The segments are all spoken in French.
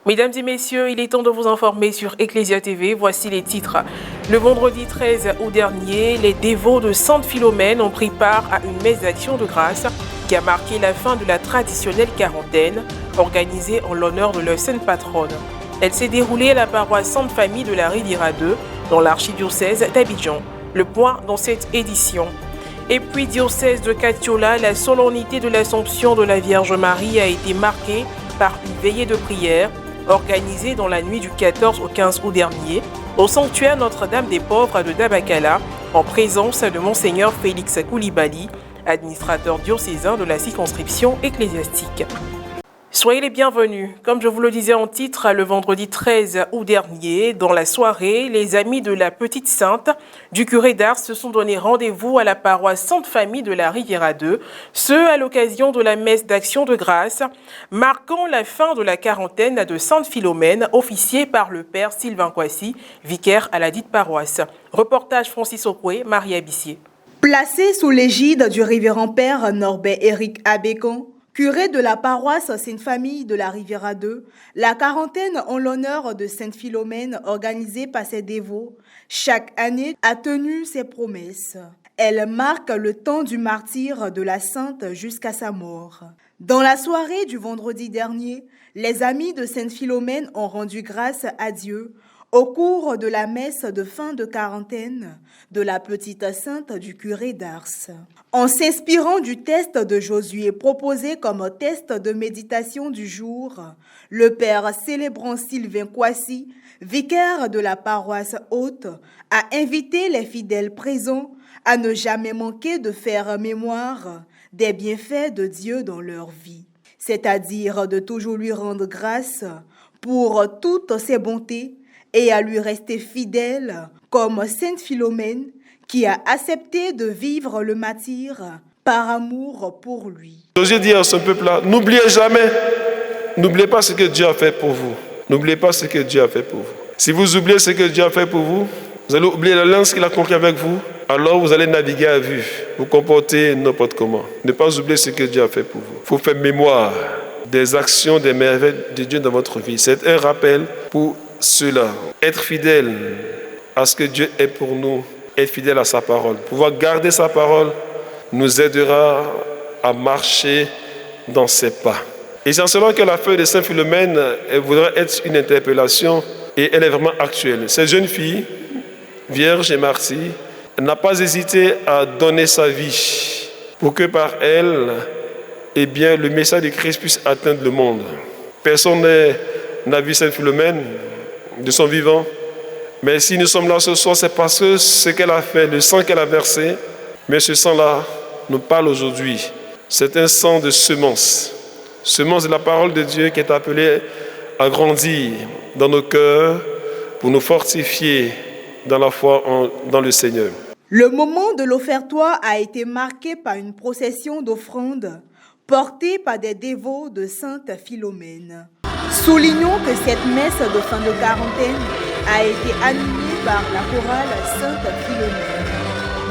Mesdames et messieurs, il est temps de vous informer sur Ecclesia TV. Voici les titres. Le vendredi 13 août dernier, les dévots de Sainte Philomène ont pris part à une messe d'action de grâce qui a marqué la fin de la traditionnelle quarantaine organisée en l'honneur de leur sainte patronne. Elle s'est déroulée à la paroisse Sainte Famille de la Riviera 2 dans l'archidiocèse d'Abidjan. Le point dans cette édition. Et puis, diocèse de Katiola, la solennité de l'Assomption de la Vierge Marie a été marquée par une veillée de prière organisée dans la nuit du 14 au 15 août dernier au sanctuaire Notre-Dame des Pauvres de Dabakala en présence de Monseigneur Félix Koulibaly, administrateur diocésain de la circonscription ecclésiastique. Soyez les bienvenus. Comme je vous le disais en titre, le vendredi 13 août dernier, dans la soirée, les amis de la Petite Sainte du curé d'Ars se sont donné rendez-vous à la paroisse Sainte Famille de la Riviera 2, ce à l'occasion de la messe d'action de grâce, marquant la fin de la quarantaine de Sainte Philomène, officiée par le père Sylvain Kwasi, vicaire à la dite paroisse. Reportage Francis Okwe, Marie Abissier. Placé sous l'égide du révérend père Norbert Éric Abécon, curé de la paroisse Sainte Famille de la Riviera 2, la quarantaine en l'honneur de Sainte Philomène organisée par ses dévots, chaque année a tenu ses promesses. Elle marque le temps du martyre de la sainte jusqu'à sa mort. Dans la soirée du vendredi dernier, les amis de Sainte Philomène ont rendu grâce à Dieu au cours de la messe de fin de quarantaine de la Petite Sainte du curé d'Ars. En s'inspirant du test de Josué proposé comme test de méditation du jour, le père célébrant Sylvain Kwasi, vicaire de la paroisse haute, a invité les fidèles présents à ne jamais manquer de faire mémoire des bienfaits de Dieu dans leur vie, c'est-à-dire de toujours lui rendre grâce pour toutes ses bontés et à lui rester fidèle comme Sainte Philomène qui a accepté de vivre le martyre par amour pour lui. Josué dit à son peuple-là, n'oubliez jamais, n'oubliez pas ce que Dieu a fait pour vous. N'oubliez pas ce que Dieu a fait pour vous. Si vous oubliez ce que Dieu a fait pour vous, vous allez oublier l'alliance qu'il a conclue avec vous, alors vous allez naviguer à vue, vous comporter n'importe comment. Ne pas oublier ce que Dieu a fait pour vous. Il faut faire mémoire des actions, des merveilles de Dieu dans votre vie. C'est un rappel pour cela. Être fidèle à ce que Dieu est pour nous, être fidèle à sa parole. Pouvoir garder sa parole nous aidera à marcher dans ses pas. Et c'est en cela que la feuille de Sainte Philomène voudrait être une interpellation et elle est vraiment actuelle. Cette jeune fille, vierge et martyre, n'a pas hésité à donner sa vie pour que par elle, eh bien, le message de Christ puisse atteindre le monde. Personne n'a vu Sainte Philomène de son vivant. Mais si nous sommes là ce soir, c'est parce que ce qu'elle a fait, le sang qu'elle a versé, mais ce sang-là nous parle aujourd'hui. C'est un sang de semence. Semence de la parole de Dieu qui est appelée à grandir dans nos cœurs pour nous fortifier dans la foi dans le Seigneur. Le moment de l'offertoire a été marqué par une procession d'offrandes portée par des dévots de Sainte Philomène. Soulignons que cette messe de fin de quarantaine a été animée par la chorale Sainte Philomène.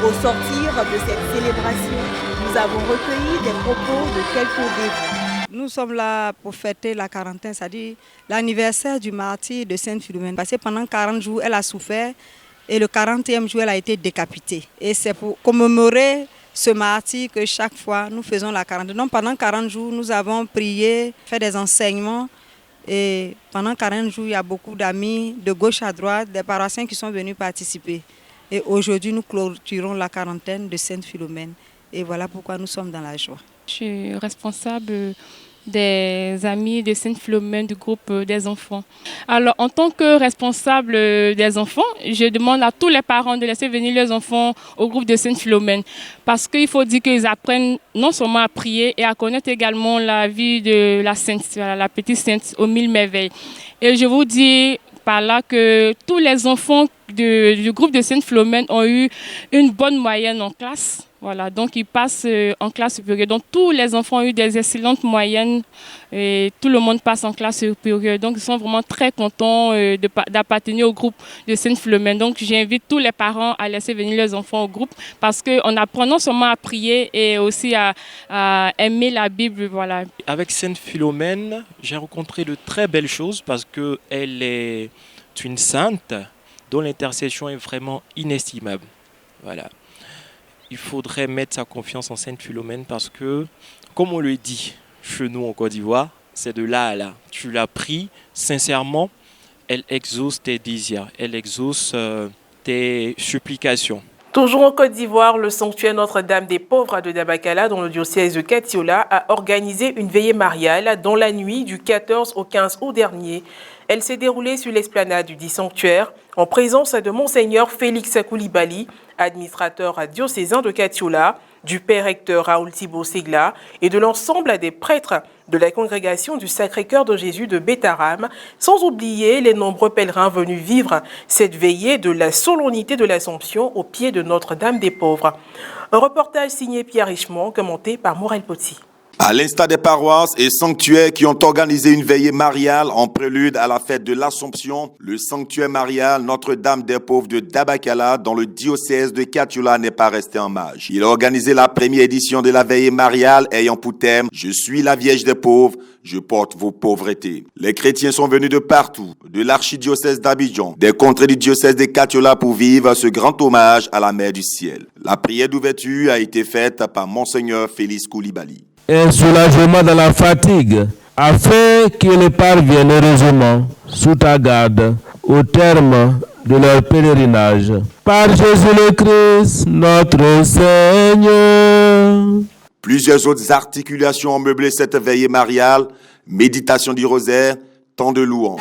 Au sortir de cette célébration, nous avons recueilli des propos de quelques dévots. Nous sommes là pour fêter la quarantaine, c'est-à-dire l'anniversaire du martyre de Sainte Philomène. Parce que pendant 40 jours, elle a souffert et le 40e jour, elle a été décapitée. Et c'est pour commémorer ce martyr que chaque fois, nous faisons la quarantaine. Donc pendant 40 jours, nous avons prié, fait des enseignements. Et pendant 40 jours, il y a beaucoup d'amis de gauche à droite, des paroissiens qui sont venus participer. Et aujourd'hui, nous clôturons la quarantaine de Sainte Philomène. Et voilà pourquoi nous sommes dans la joie. Je suis responsable des amis de Sainte Philomène du groupe des enfants. Alors, en tant que responsable des enfants, je demande à tous les parents de laisser venir leurs enfants au groupe de Sainte Philomène. Parce qu'il faut dire qu'ils apprennent non seulement à prier et à connaître également la vie de la Sainte, la petite Sainte aux 1000 merveilles. Et je vous dis par là que tous les enfants du groupe de Sainte-Philomène ont eu une bonne moyenne en classe. Voilà, donc ils passent en classe supérieure. Donc tous les enfants ont eu des excellentes moyennes et tout le monde passe en classe supérieure. Donc ils sont vraiment très contents d'appartenir au groupe de Sainte-Philomène. Donc j'invite tous les parents à laisser venir leurs enfants au groupe parce qu'on apprend non seulement à prier et aussi à aimer la Bible. Voilà. Avec Sainte-Philomène, j'ai rencontré de très belles choses parce qu'elle est une sainte dont l'intercession est vraiment inestimable. Voilà. Il faudrait mettre sa confiance en Sainte-Philomène parce que, comme on le dit chez nous en Côte d'Ivoire, c'est de là à là. Tu l'as pris sincèrement, elle exauce tes désirs, elle exauce tes supplications. Toujours en Côte d'Ivoire, le sanctuaire Notre-Dame des Pauvres de Dabakala, dans le diocèse de Katiola, a organisé une veillée mariale dans la nuit du 14 au 15 août dernier. Elle s'est déroulée sur l'esplanade du dit sanctuaire en présence de Monseigneur Félix Koulibaly, administrateur diocésain de Katiola, du père recteur Raoul Thibault Segla et de l'ensemble des prêtres de la congrégation du Sacré-Cœur de Jésus de Betaram, sans oublier les nombreux pèlerins venus vivre cette veillée de la solennité de l'Assomption au pied de Notre-Dame des Pauvres. Un reportage signé Pierre Richemont, commenté par Morel Poti. À l'instar des paroisses et sanctuaires qui ont organisé une veillée mariale en prélude à la fête de l'Assomption, le sanctuaire marial Notre-Dame des Pauvres de Dabakala, dans le diocèse de Katiola, n'est pas resté en marge. Il a organisé la première édition de la veillée mariale ayant pour thème « Je suis la Vierge des pauvres, je porte vos pauvretés ». Les chrétiens sont venus de partout, de l'archidiocèse d'Abidjan, des contrées du diocèse de Katiola pour vivre ce grand hommage à la Mère du Ciel. La prière d'ouverture a été faite par Monseigneur Félix Koulibaly. Un soulagement dans la fatigue, afin qu'ils parviennent heureusement sous ta garde au terme de leur pèlerinage. Par Jésus le Christ, notre Seigneur. Plusieurs autres articulations ont meublé cette veillée mariale, méditation du rosaire, temps de louange.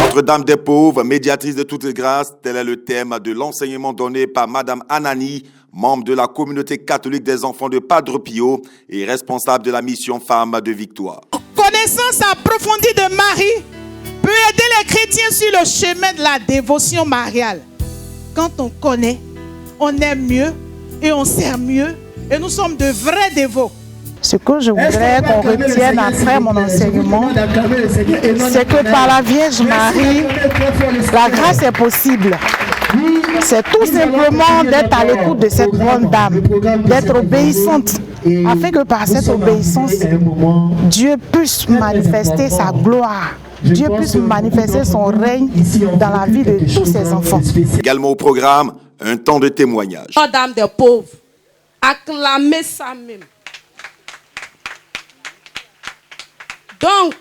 Notre-Dame des Pauvres, médiatrice de toutes grâces, tel est le thème de l'enseignement donné par Madame Anani, membre de la communauté catholique des enfants de Padre Pio et responsable de la mission Femmes de Victoire. Connaissance approfondie de Marie peut aider les chrétiens sur le chemin de la dévotion mariale. Quand on connaît, on aime mieux et on sert mieux et nous sommes de vrais dévots. Ce que je voudrais qu'on retienne après mon enseignement, c'est que par la Vierge Marie, la grâce est possible. C'est tout simplement d'être à l'écoute de cette bonne dame, d'être obéissante, afin que par cette obéissance, Dieu puisse manifester sa gloire. Dieu puisse manifester son règne dans la vie de tous ses enfants. Également au programme, un temps de témoignage. Notre-Dame des Pauvres, acclamez ça même. Donc,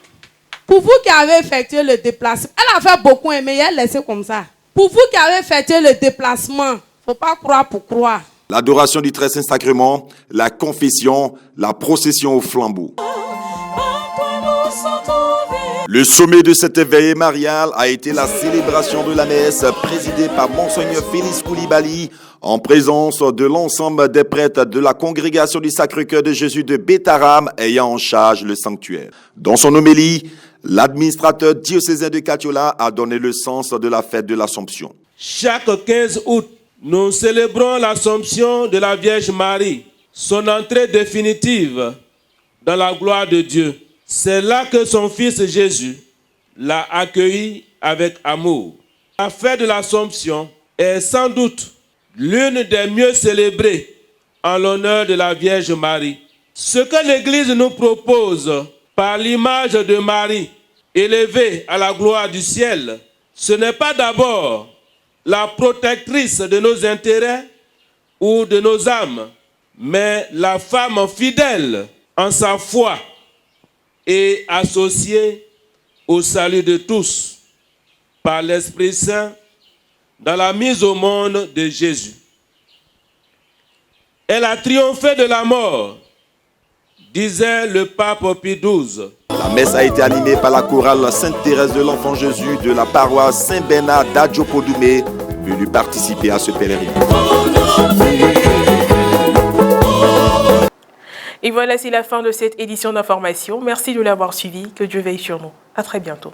pour vous qui avez effectué le déplacement, elle a fait beaucoup aimer, elle laissé comme ça. Pour vous qui avez effectué le déplacement, il ne faut pas croire pour croire. L'adoration du Très Saint Sacrement, la confession, la procession au flambeau. Le sommet de cette veillée mariale a été la célébration de la messe présidée par Monseigneur Félix Koulibaly en présence de l'ensemble des prêtres de la congrégation du Sacré-Cœur de Jésus de Betaram ayant en charge le sanctuaire. Dans son homélie, l'administrateur diocésain de Katiola a donné le sens de la fête de l'Assomption. Chaque 15 août, nous célébrons l'Assomption de la Vierge Marie, son entrée définitive dans la gloire de Dieu. C'est là que son fils Jésus l'a accueilli avec amour. La fête de l'Assomption est sans doute l'une des mieux célébrées en l'honneur de la Vierge Marie. Ce que l'Église nous propose par l'image de Marie élevée à la gloire du ciel, ce n'est pas d'abord la protectrice de nos intérêts ou de nos âmes, mais la femme fidèle en sa foi et associée au salut de tous par l'Esprit Saint dans la mise au monde de Jésus. Elle a triomphé de la mort, disait le pape Pie XII. La messe a été animée par la chorale Sainte-Thérèse de l'Enfant Jésus de la paroisse Saint-Bernard d'Adjopodoumé, venue participer à ce pèlerinage. Et voilà, c'est la fin de cette édition d'information. Merci de l'avoir suivi. Que Dieu veille sur nous. À très bientôt.